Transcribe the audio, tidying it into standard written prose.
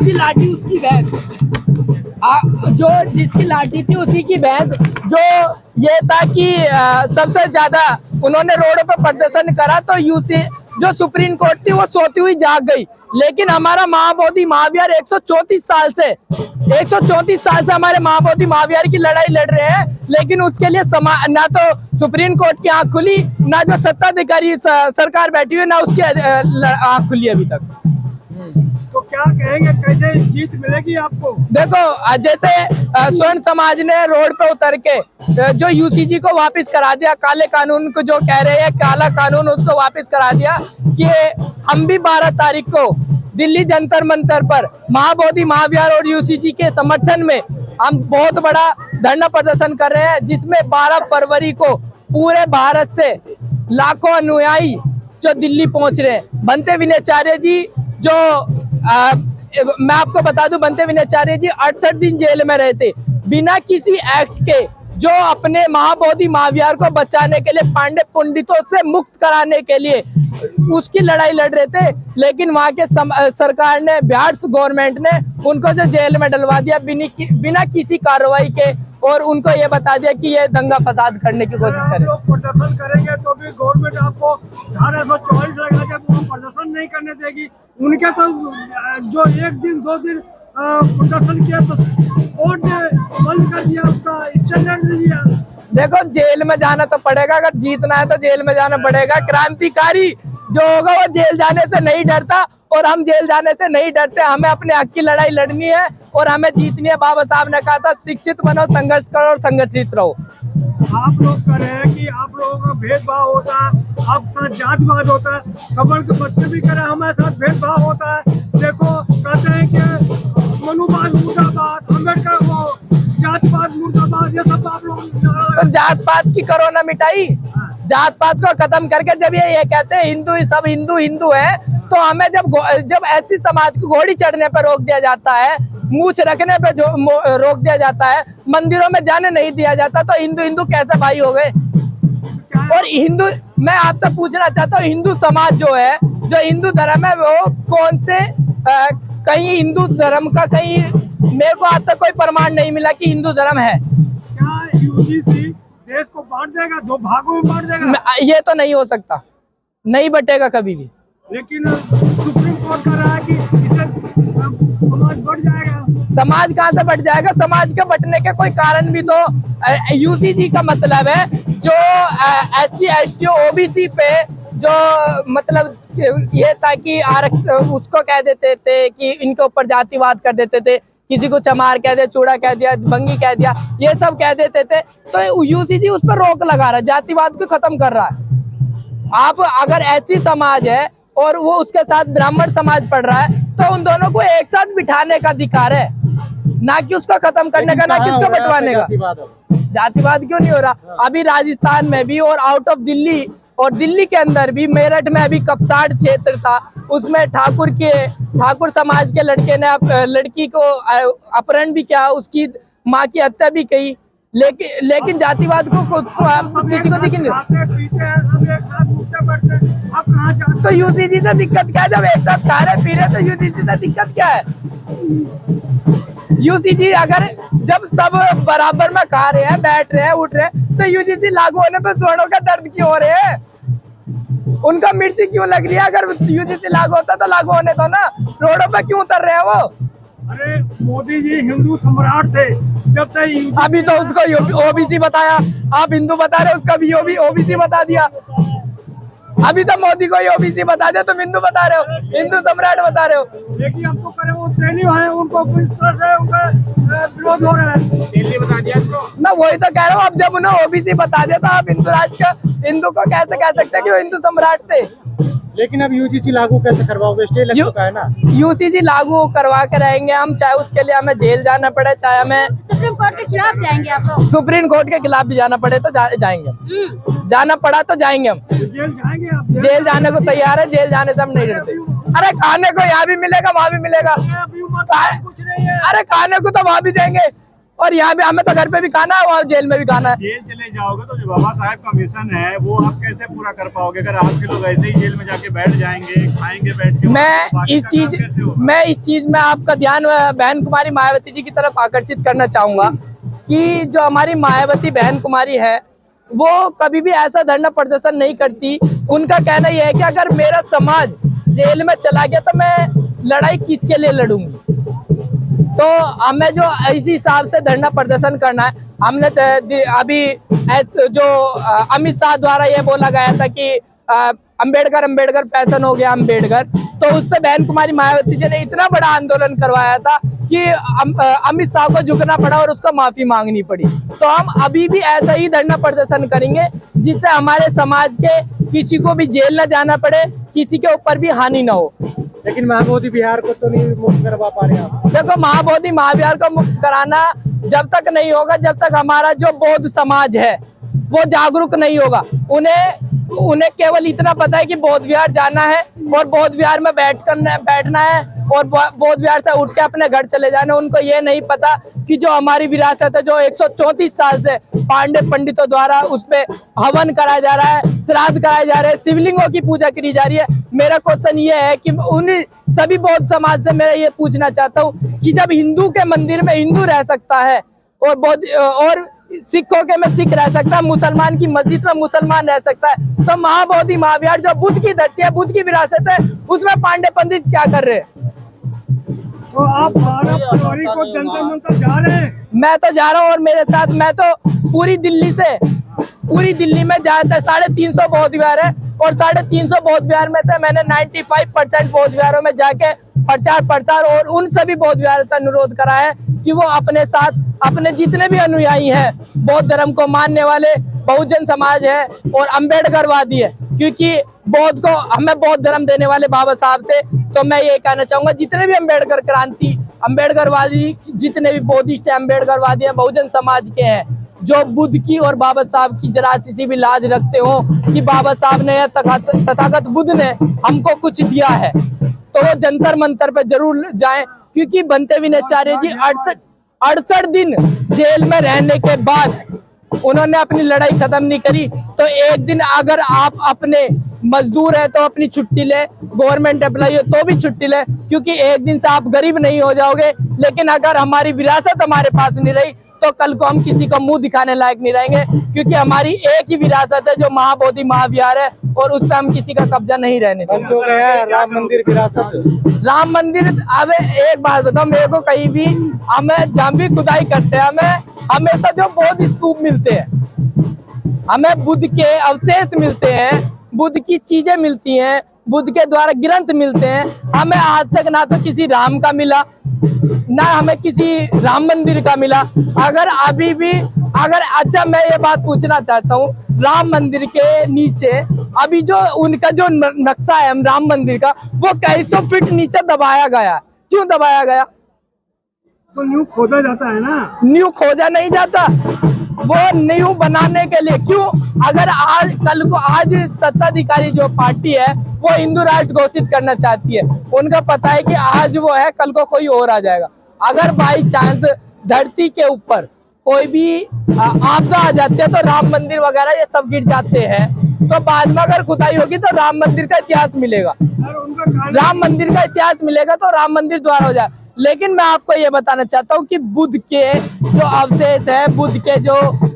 जिसकी लाठी उसकी भैंस, जो जिसकी लाठी थी उसी की भैंस। जो ये था कि सबसे ज्यादा उन्होंने रोडों पर प्रदर्शन करा तो यूसी जो सुप्रीम कोर्ट थी वो सोती हुई जाग गई। लेकिन हमारा महाबोधि महाविहार 134 साल से हमारे महाबोधि महाविहार की लड़ाई लड़ रहे हैं, लेकिन उसके लिए ना तो सुप्रीम कोर्ट की आंख खुली, ना जो सत्ताधिकारी सरकार बैठी हुई, ना उसकी आंख खुली अभी तक। तो क्या कहेंगे, कैसे जीत मिलेगी आपको? देखो, जैसे स्वर्ण समाज ने रोड पे उतर के जो यूसीजी को वापस करा दिया, काले कानून को जो कह रहे हैं काला कानून, उसको वापस करा दिया कि हम भी 12 तारीख को दिल्ली जंतर मंतर पर महाबोधि महाविहार और यूसीजी के समर्थन में हम बहुत बड़ा धरना प्रदर्शन कर रहे हैं, जिसमें 12 फरवरी को पूरे भारत से लाखों अनुयायी जो दिल्ली पहुंच रहे हैं। बनते विनयाचार्य जी जो मैं आपको बता दूं, बनते विनयाचार्य जी 68 दिन जेल में रहे थे बिना किसी एक्ट के, जो अपने महाबोधि महाविहार को बचाने के लिए, पांडे पंडितों से मुक्त कराने के लिए उसकी लड़ाई लड़ रहे थे। लेकिन वहां के सरकार ने, बिहार गवर्नमेंट ने उनको जो जेल में डलवा दिया बिना किसी कार्रवाई के, और उनको ये बता दिया कि ये दंगा फसाद करने की कोशिश करें। लोग प्रदर्शन करेंगे तो भी गवर्नमेंट आपको धारा 144 लगा के प्रदर्शन नहीं करने देगी। उनके तो जो 1 दिन 2 दिन प्रदर्शन किया तो कोर्ट ने बंद कर दिया, उसका स्टैंडर्ड नहीं दिया। देखो, जेल में जाना तो पड़ेगा, अगर जीतना है तो जेल में जाना पड़ेगा। क्रांतिकारी जो होगा वो जेल जाने से नहीं डरता, और हम जेल जाने से नहीं डरते। हमें अपने हक की लड़ाई लड़नी है और हमें जीतनी है। बाबा साहब ने कहा था, शिक्षित बनो, संघर्ष करो और संगठित रहो। आप लोग कह रहे हैं कि आप लोगों का भेदभाव होता है, आपके साथ जातिवाद होता है। सबल के बच्चे भी कह रहे हैं हमारे साथ भेदभाव होता है। देखो, कहते हैं कि मनुवाद मुर्दाबाद, अम्बेडकर वो जातिवाद मुर्दाबाद, ये सब आप लोग। तो जात पात की करो ना मिटाई, जात पात को खत्म करके जब ये कहते हैं हिंदू सब हिंदू है, तो हमें जब ऐसी समाज को घोड़ी चढ़ने पर रोक दिया जाता है, मूछ रखने पे जो रोक दिया जाता है, मंदिरों में जाने नहीं दिया जाता, तो हिंदू कैसे भाई हो गए? और हिंदू, मैं आपसे पूछना चाहता हूँ, हिंदू समाज जो है, जो हिंदू धर्म है, वो कौन से कहीं हिंदू धर्म का कहीं मेरे को आज तक कोई प्रमाण नहीं मिला कि हिंदू धर्म है। क्या यूजीसी देश को बांट देगा, 2 भागों में बांट देगा? ये तो नहीं हो सकता, नहीं बटेगा कभी भी। लेकिन सुप्रीम कोर्ट कह रहा है कि इससे समाज बढ़ जाएगा। समाज कहाँ से बढ़ जाएगा? समाज के बटने के कोई कारण भी तो, यूसीजी का मतलब है जो SC ST OBC पे जो मतलब ये था कि आरक्षण, उसको कह देते थे कि इनके ऊपर जातिवाद कर देते थे, किसी को चमार कह दिया, चूड़ा कह दिया, बंगी कह दिया, ये सब कह देते थे। तो यूसीजी उस पर रोक लगा रहा है, जातिवाद को खत्म कर रहा है। आप अगर ऐसी समाज है और वो उसके साथ ब्राह्मण समाज पढ़ रहा है, तो उन दोनों को एक साथ बिठाने का अधिकार है, ना कि उसको खत्म करने का, ना कि उसको बंटवाने का। जातिवाद क्यों नहीं हो रहा? अभी राजस्थान में भी और आउट ऑफ दिल्ली, और दिल्ली के अंदर भी, मेरठ में अभी कपसाड़ क्षेत्र था, उसमें ठाकुर समाज के लड़के ने लड़की को अपहरण भी किया, उसकी माँ की हत्या भी की। लेकिन जातिवाद को किसी को दिख नहीं। तो यूसीजी से दिक्कत क्या है? जब एक साथ खा रहे पी रहे तो यूसीजी से दिक्कत क्या है? यूसीजी अगर जब सब बराबर में खा रहे हैं, बैठ रहे हैं, उठ रहे हैं, तो यूजीसी लागू होने पर स्वर्णों का दर्द क्यों हो रहे हैं? उनका मिर्ची क्यों लग रही है? अगर यूजीसी लागू होता तो लागू होने दो ना, रोडों पर क्यों उतर रहे हैं वो? अरे मोदी जी हिंदू सम्राट थे, जब तक अभी तो उसको ओबीसी बताया, आप हिंदू बता रहे, उसका भी ओबीसी बता दिया। अभी तो मोदी को ही ओबीसी बता दिया, तुम हिंदू बता रहे हो, हिंदू सम्राट बता रहे हो। लेकिन आपको करे वो ट्रेनिंग है, उनको किस तरह से उनका विरोध हो रहा है, दिल्ली बता दिया इसको। मैं वही तो कह रहा हूँ, अब जब उन्हें ओबीसी बता दिया तो आप हिंदू राष्ट्र, हिंदू को कैसे कह सकते हैं कि वो हिंदू सम्राट थे? लेकिन अब यूजीसी लागू कैसे करवाओगे? स्टे लग चुका है ना। यूसीजी लागू करवा के रहेंगे हम, चाहे उसके लिए हमें जेल जाना पड़े, चाहे हमें सुप्रीम कोर्ट के खिलाफ जाएंगे। आप लोग सुप्रीम कोर्ट के खिलाफ भी जाना पड़े तो जाएंगे, जाना पड़ा तो जाएंगे हम। जेल जाएंगे आप? जेल जाने को तैयार है, जेल जाने से हम नहीं डरते। अरे खाने को यहाँ भी मिलेगा, वहाँ भी मिलेगा। अरे खाने को तो वहाँ भी देंगे और यहाँ भी हमें तो घर पे भी खाना है और जेल में भी खाना है। जेल चले जाओगे तो जो बाबा साहब का मिशन है वो आप कैसे पूरा कर पाओगे अगर आपके लोग ऐसे ही जेल में जाके बैठ जाएंगे, खाएंगे बैठ के? मैं इस चीज में आपका ध्यान बहन कुमारी मायावती जी की तरफ आकर्षित करना चाहूंगा कि जो हमारी मायावती बहन कुमारी है वो कभी भी ऐसा धरना प्रदर्शन नहीं करती। उनका कहना यह है कि अगर मेरा समाज जेल में चला गया तो मैं लड़ाई किसके लिए लड़ूंगी। तो हमें जो इसी हिसाब से धरना प्रदर्शन करना है। हमने अभी जो अमित शाह द्वारा ये बोला गया था कि अंबेडकर फैशन हो गया अंबेडकर, तो उस पर बहन कुमारी मायावती जी ने इतना बड़ा आंदोलन करवाया था कि अमित शाह को झुकना पड़ा और उसको माफी मांगनी पड़ी। तो हम अभी भी ऐसा ही धरना प्रदर्शन करेंगे जिससे हमारे समाज के किसी को भी जेल न जाना पड़े, किसी के ऊपर भी हानि ना हो। लेकिन महाबोधि विहार को तो नहीं मुक्त करवा पा रहे आप। देखो, महाबोधि महाविहार को मुक्त कराना जब तक नहीं होगा, जब तक हमारा जो बौद्ध समाज है वो जागरूक नहीं होगा। उन्हें केवल इतना पता है कि बौद्ध विहार जाना है और बौद्ध विहार में बैठना है और बौद्ध विहार से उठ के अपने घर चले जाना। उनको ये नहीं पता कि जो हमारी विरासत है, जो 134 साल से पांडे पंडितों द्वारा उस पे हवन कराया जा रहा है, श्राद्ध कराए जा रहे हैं, शिवलिंगों की पूजा करी जा रही है। मेरा क्वेश्चन ये है कि उन सभी बौद्ध समाज से मैं ये पूछना चाहता हूँ कि जब हिंदू के मंदिर में हिंदू रह सकता है और बौद्ध और सिखों के में सिख रह सकता है, मुसलमान की मस्जिद में मुसलमान रह सकता है, तो महाबोधि महाविहार जो बुद्ध की धरती है, बुद्ध की विरासत है, उसमें पांडे पंडित क्या कर रहे हैं? तो आप 12 फरवरी को जंतर मंतर जा रहे हैं? मैं तो जा रहा हूँ और मेरे साथ मैं तो पूरी दिल्ली में ज्यादातर 350 बौद्ध विहार है और 350 बौद्ध विहार में से मैंने 95% बौद्ध विहारों में जाके प्रचार प्रसार और उन सभी बौद्ध विहार से अनुरोध करा है कि वो अपने साथ अपने जितने भी अनुयायी हैं, बौद्ध धर्म को मानने वाले बहुजन समाज है और अम्बेडकरवादी है, क्योंकि बौद्ध को हमें बौद्ध धर्म देने वाले बाबा साहब थे। तो मैं ये कहना चाहूंगा जितने भी अम्बेडकर क्रांति अम्बेडकरवादी जितने भी बौद्धिस्ट है, अम्बेडकरवादी हैं, बहुजन समाज के हैं, जो बुद्ध की और बाबा साहब की जरा सी भी लाज रखते हो कि बाबा साहब ने या तथागत बुद्ध ने हमको कुछ दिया है, तो वो जंतर मंतर पे जरूर जाएं, क्योंकि बनते विनयाचार्य जी 68 दिन जेल में रहने के बाद उन्होंने अपनी लड़ाई खत्म नहीं करी। तो एक दिन अगर आप अपने मजदूर है तो अपनी छुट्टी ले, गवर्नमेंट एम्प्लॉई हो तो भी छुट्टी ले, क्योंकि एक दिन से आप गरीब नहीं हो जाओगे। लेकिन अगर हमारी विरासत हमारे पास नहीं रही तो कल को हम किसी को मुंह दिखाने लायक नहीं रहेंगे, क्योंकि हमारी एक ही विरासत है जो महाबोधि महाविहार है और उस पर हम किसी का कब्जा नहीं रहने देंगे। राम मंदिर विरासत, राम मंदिर, अब एक बात बताओ मेरे को, कहीं भी हमें जहाँ भी खुदाई करते हैं हमें हमेशा जो बौद्ध स्तूप मिलते हैं, हमें बुद्ध के अवशेष मिलते हैं, बुद्ध की चीजें मिलती हैं, बुद्ध के द्वारा ग्रंथ मिलते हैं। हमें आज तक ना तो किसी राम का मिला, ना हमें किसी राम मंदिर का मिला। अगर अभी भी अच्छा, मैं ये बात पूछना चाहता हूँ, राम मंदिर के नीचे अभी जो उनका जो नक्शा है राम मंदिर का, वो कई सौ फीट नीचे दबाया गया। क्यों दबाया गया? तो न्यू खोदा जाता है ना? न्यू खोजा नहीं जाता, वो न्यू बनाने के लिए। क्यों? अगर आज सत्ताधिकारी जो पार्टी है वो हिंदू राष्ट्र घोषित करना चाहती है, उनका पता है कि आज वो है, कल को कोई और आ जाएगा। अगर बाई चांस धरती के ऊपर कोई भी आपदा आ जाती है तो राम मंदिर वगैरह ये सब गिर जाते हैं, तो बाद में अगर खुदाई होगी तो राम मंदिर का इतिहास मिलेगा, राम मंदिर का इतिहास मिलेगा, तो राम मंदिर द्वारा हो जाए। लेकिन मैं आपको ये बताना चाहता हूँ कि बुद्ध के जो अवशेष है, बुद्ध के जो